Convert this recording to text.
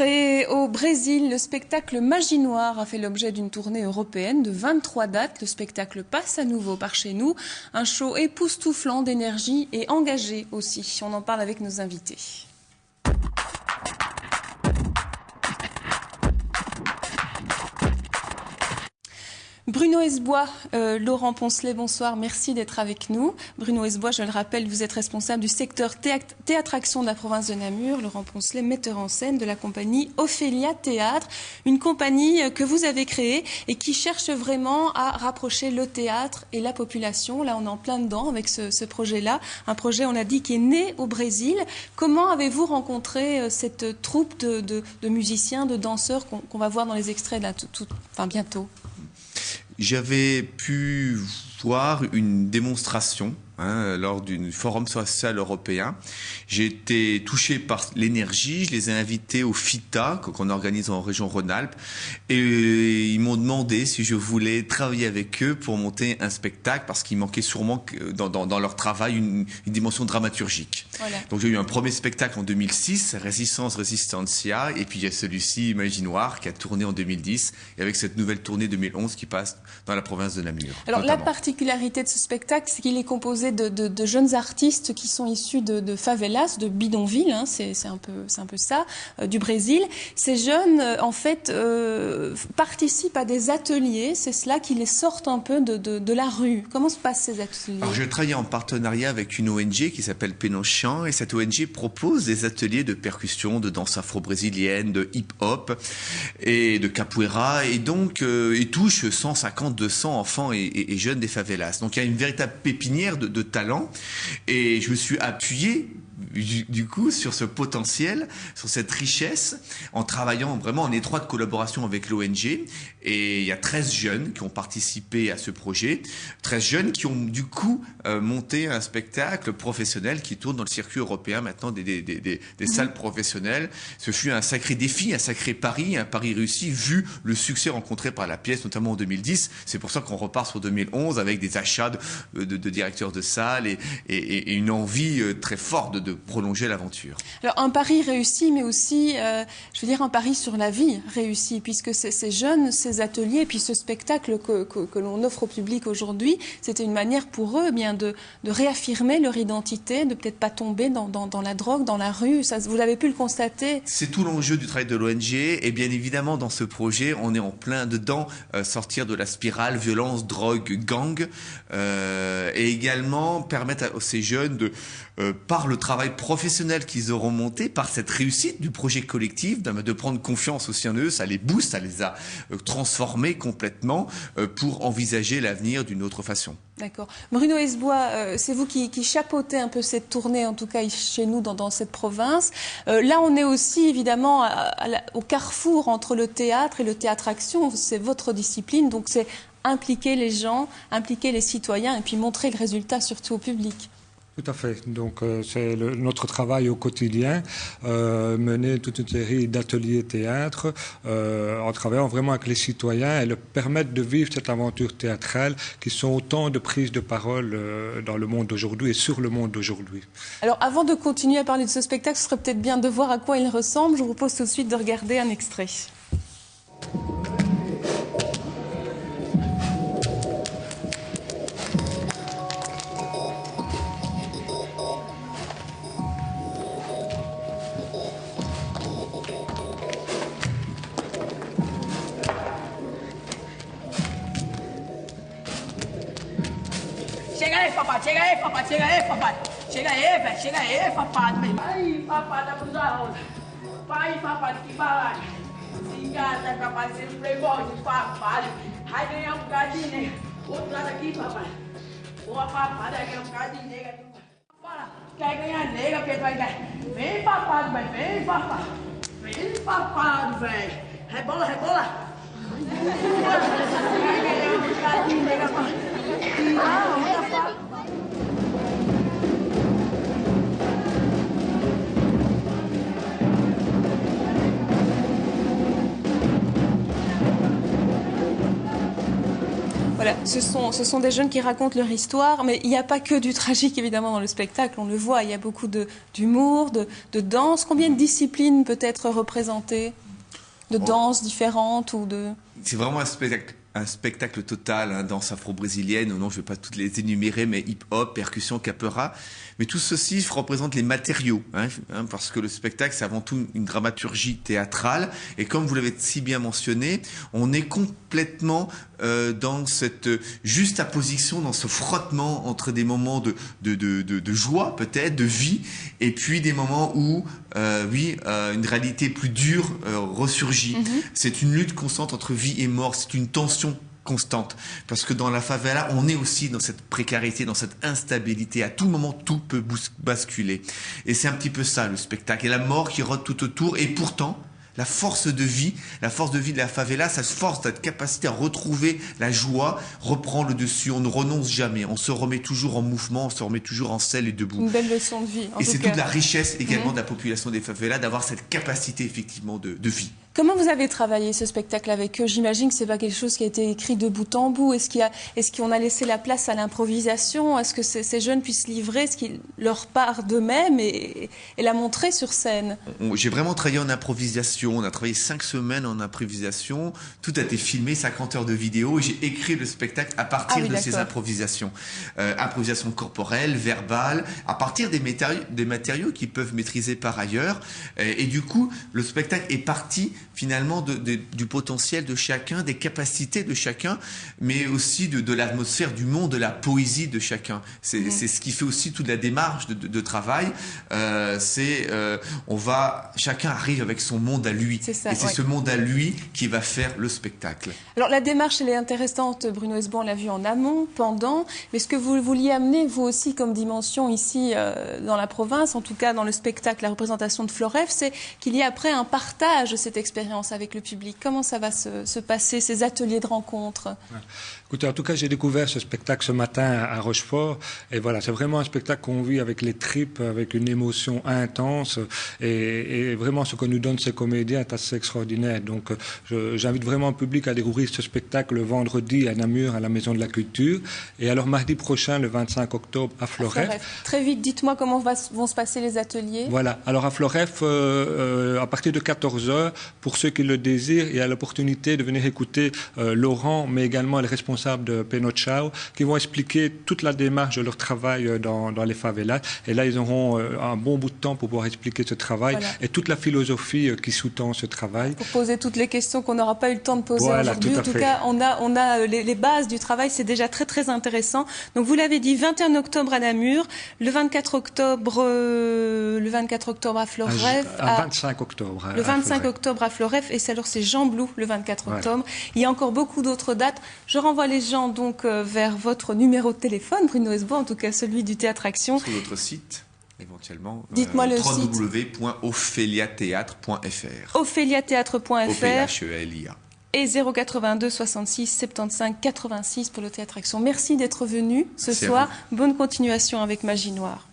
Créé au Brésil, le spectacle Magie Noire a fait l'objet d'une tournée européenne de 23 dates. Le spectacle passe à nouveau par chez nous. Un show époustouflant d'énergie et engagé aussi. On en parle avec nos invités. Bruno Hesbois, Laurent Poncelet, bonsoir, merci d'être avec nous. Bruno Hesbois, je le rappelle, vous êtes responsable du secteur théâtre-action de la province de Namur. Laurent Poncelet, metteur en scène de la compagnie Ophélia Théâtre, une compagnie que vous avez créée et qui cherche vraiment à rapprocher le théâtre et la population. Là, on est en plein dedans avec ce projet-là, un projet, on l'a dit, qui est né au Brésil. Comment avez-vous rencontré cette troupe de musiciens, de danseurs qu'on va voir dans les extraits là, bientôt? J'avais pu voir une démonstration lors d'un forum social européen. J'ai été touché par l'énergie. Je les ai invités au FITA qu'on organise en région Rhône-Alpes et ils m'ont demandé si je voulais travailler avec eux pour monter un spectacle parce qu'il manquait sûrement dans leur travail une dimension dramaturgique. Voilà. Donc j'ai eu un premier spectacle en 2006, Résistance Resistencia, et puis il y a celui-ci, Magie Noire, qui a tourné en 2010 et avec cette nouvelle tournée 2011 qui passe dans la province de Namur. Alors notamment. La particularité de ce spectacle, c'est qu'il est composé de jeunes artistes qui sont issus de favelas, de bidonvilles, hein, c'est un peu ça, du Brésil. Ces jeunes, en fait, participent à des ateliers, c'est cela qui les sort un peu de la rue. Comment se passent ces ateliers? Alors, je travaille en partenariat avec une ONG qui s'appelle Pénonchian, et cette ONG propose des ateliers de percussion, de danse afro-brésilienne, de hip-hop et de capoeira, et donc ils touchent 150-200 enfants et jeunes des favelas. Donc il y a une véritable pépinière de talent, et je me suis appuyé du coup sur ce potentiel, sur cette richesse, en travaillant vraiment en étroite collaboration avec l'ONG. Et il y a 13 jeunes qui ont participé à ce projet, 13 jeunes qui ont du coup monté un spectacle professionnel qui tourne dans le circuit européen maintenant des salles professionnelles. Ce fut un sacré défi, un sacré pari, un pari réussi vu le succès rencontré par la pièce, notamment en 2010. C'est pour ça qu'on repart sur 2011 avec des achats de directeurs de salles et une envie très forte de prolonger l'aventure. Alors un pari réussi, mais aussi, je veux dire, un pari sur la vie réussi, puisque ces jeunes, ces ateliers, et puis ce spectacle que l'on offre au public aujourd'hui, c'était une manière pour eux de réaffirmer leur identité, de peut-être pas tomber dans la drogue, dans la rue. Ça, vous avez pu le constater. C'est tout l'enjeu du travail de l'ONG, et bien évidemment dans ce projet, on est en plein dedans, sortir de la spirale violence, drogue, gang, et également permettre à ces jeunes par le travail professionnel qu'ils auront monté, par cette réussite du projet collectif, de prendre confiance aussi en eux, ça les booste, ça les a transformés complètement pour envisager l'avenir d'une autre façon. D'accord. Bruno Hesbois, c'est vous qui chapeautez un peu cette tournée, en tout cas chez nous dans cette province. Là, on est aussi évidemment au carrefour entre le théâtre et le théâtre-action. C'est votre discipline, donc c'est impliquer les gens, impliquer les citoyens et puis montrer le résultat surtout au public. Tout à fait. Donc c'est notre travail au quotidien, mener toute une série d'ateliers théâtre, en travaillant vraiment avec les citoyens et leur permettre de vivre cette aventure théâtrale qui sont autant de prises de parole dans le monde d'aujourd'hui et sur le monde d'aujourd'hui. Alors avant de continuer à parler de ce spectacle, ce serait peut-être bien de voir à quoi il ressemble. Je vous propose tout de suite de regarder un extrait. Chega aí, papai, chega aí, papai, chega aí, papai. Chega aí, velho, chega aí, papai. Aí, papai, da blusa rosa. Pai, papai, que balada. Se engata, papai, sempre playboy de papai. Vai ganhar um bocadinho, né? Outro lado aqui, papai. Boa, papai, vai ganhar um bocadinho, nega. Quer ganhar nega, porque vai ganhar. Vem, papai, velho, vem, papai. Vem, papai, velho. Rebola, rebola. Vai ganhar um bocadinho, nega, papai. Voilà, ce sont des jeunes qui racontent leur histoire, mais il n'y a pas que du tragique évidemment dans le spectacle, on le voit, il y a beaucoup d'humour, de danse. Combien de disciplines peut être représentées? De danses différentes ou de... C'est vraiment un spectacle total, hein, danse afro-brésilienne. Non, je ne vais pas toutes les énumérer, mais hip-hop, percussion, capoeira. Mais tout ceci représente les matériaux, hein, parce que le spectacle, c'est avant tout une dramaturgie théâtrale. Et comme vous l'avez si bien mentionné, on est complètement dans cette juxtaposition, dans ce frottement entre des moments de joie, peut-être, de vie, et puis des moments où, une réalité plus dure ressurgit. C'est une lutte constante entre vie et mort, c'est une tension constante. Parce que dans la favela, on est aussi dans cette précarité, dans cette instabilité. À tout moment, tout peut basculer. Et c'est un petit peu ça, le spectacle. Et la mort qui rôde tout autour. Et pourtant, la force de vie de la favela, ça se force, cette capacité à retrouver la joie, reprend le dessus. On ne renonce jamais. On se remet toujours en mouvement, on se remet toujours en selle et debout. Une belle leçon de vie. Et c'est toute la richesse également de la population des favelas, d'avoir cette capacité effectivement de vie. Comment vous avez travaillé ce spectacle avec eux? J'imagine que c'est pas quelque chose qui a été écrit de bout en bout. Est-ce qu'on a laissé la place à l'improvisation? Est-ce que ces jeunes puissent livrer ce qui leur part d'eux-mêmes et la montrer sur scène? J'ai vraiment travaillé en improvisation. On a travaillé 5 semaines en improvisation. Tout a été filmé, 50 heures de vidéo. Et j'ai écrit le spectacle à partir de ces improvisations. Improvisation corporelle, verbale, à partir des matériaux qu'ils peuvent maîtriser par ailleurs. Et du coup, le spectacle est parti finalement du potentiel de chacun, des capacités de chacun, mais aussi de l'atmosphère du monde, de la poésie de chacun. C'est ce qui fait aussi toute la démarche de travail. Chacun arrive avec son monde à lui. Et c'est ce monde à lui qui va faire le spectacle. Alors la démarche, elle est intéressante. Bruno Hesbois, on l'a vu en amont, pendant. Mais ce que vous vouliez amener, vous aussi, comme dimension ici dans la province, en tout cas dans le spectacle, la représentation de Floref, c'est qu'il y a après un partage de cette expérience avec le public. Comment ça va se passer, ces ateliers de rencontres? Écoutez, en tout cas, j'ai découvert ce spectacle ce matin à Rochefort. Et voilà, c'est vraiment un spectacle qu'on vit avec les tripes, avec une émotion intense. Et vraiment, ce que nous donnent ces comédiens est assez extraordinaire. Donc, j'invite vraiment le public à découvrir ce spectacle le vendredi à Namur, à la Maison de la Culture. Et alors, mardi prochain, le 25 octobre, à Floref. Très vite, dites-moi comment vont se passer les ateliers. Voilà. Alors, à Floref, à partir de 14h, pour ceux qui le désirent, il y a l'opportunité de venir écouter Laurent, mais également les responsables de Penochao, qui vont expliquer toute la démarche de leur travail dans les favelas. Et là, ils auront un bon bout de temps pour pouvoir expliquer ce travail et toute la philosophie qui sous-tend ce travail. Pour poser toutes les questions qu'on n'aura pas eu le temps de poser aujourd'hui. En tout cas, on a les bases du travail, c'est déjà très très intéressant. Donc vous l'avez dit, 21 octobre à Namur, le 24 octobre à Floref. Le 25 octobre. Le 25 octobre à Floref, et alors c'est Jean Blou le 24 octobre. Il y a encore beaucoup d'autres dates. Je renvoie les gens donc vers votre numéro de téléphone, Bruno Hesbois, en tout cas celui du Théâtre Action. Sur notre site, éventuellement. Dites-moi le site. www.opheliatheatre.fr. Opheliatheatre.fr. O-P-H-E-L-I-A. Et 082 66 75 86 pour le Théâtre Action. Merci d'être venu ce soir. Bonne continuation avec Magie Noire.